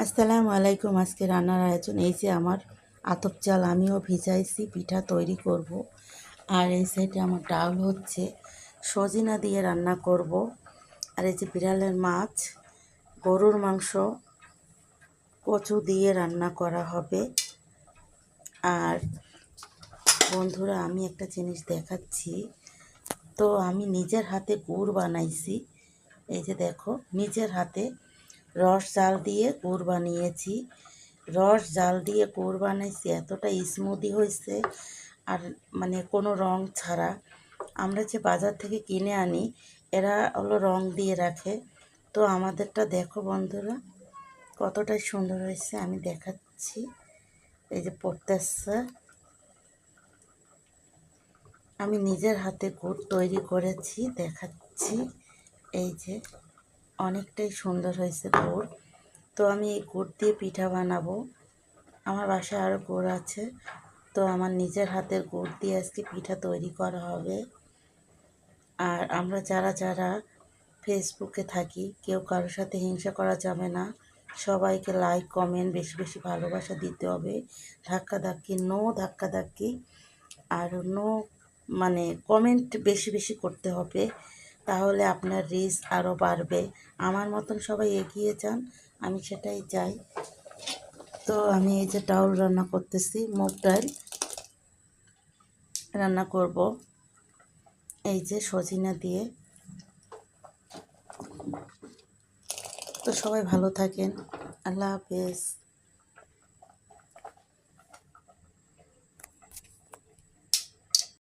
আসসালামু আলাইকুম। আজকে রান্নার আয়োজন এই যে আমার আতপ চাল আমিও ভিজাইছি, পিঠা তৈরি করব। আর এই সাইডে আমার ডাল হচ্ছে, সজিনা দিয়ে রান্না করব। আর এই যে বিড়ালের মাছ, গরুর মাংস, কচু দিয়ে রান্না করা হবে। আর বন্ধুরা, আমি একটা জিনিস দেখাচ্ছি। তো আমি নিজের হাতে গুড় বানাইছি। এই যে দেখো, নিজের হাতে রস জাল দিয়ে গুড় বানিয়েছি। রস জাল দিয়ে গুড় বানাইছি, এতটা স্মুদি হয়েছে। আর মানে কোনো রং ছাড়া। আমরা যে বাজার থেকে কিনে আনি, এরা হলো রং দিয়ে রাখে। তো আমাদেরটা দেখো বন্ধুরা, কতটাই সুন্দর হয়েছে আমি দেখাচ্ছি। এই যে পড়তেছে, আমি নিজের হাতে গুড় তৈরি করেছি, দেখাচ্ছি। এই যে অনেকটাই সুন্দর হয়েছে গুড়। তো আমি এই গুড় দিয়ে পিঠা বানাবো। আমার বাসায় আরও গুড় আছে, তো আমার নিজের হাতের গুড় দিয়ে আজকে পিঠা তৈরি করা হবে। আর আমরা যারা যারা ফেসবুকে থাকি, কেউ কারোর সাথে হিংসা করা যাবে না। সবাইকে লাইক কমেন্ট বেশি বেশি ভালোবাসা দিতে হবে। ধাক্কাধাক্কি নো, ধাক্কাধাক্কি। আর নো মানে কমেন্ট বেশি বেশি করতে হবে, তাহলে আপনার রিচ আরও বাড়বে। আমার মতন সবাই এগিয়ে যান, আমি সেটাই চাই। তো আমি এই যে ডাউল রান্না করতেছি, মুগ ডাল রান্না করব এই যে সজিনা দিয়ে। তো সবাই ভালো থাকেন, আল্লাহ হাফেজ।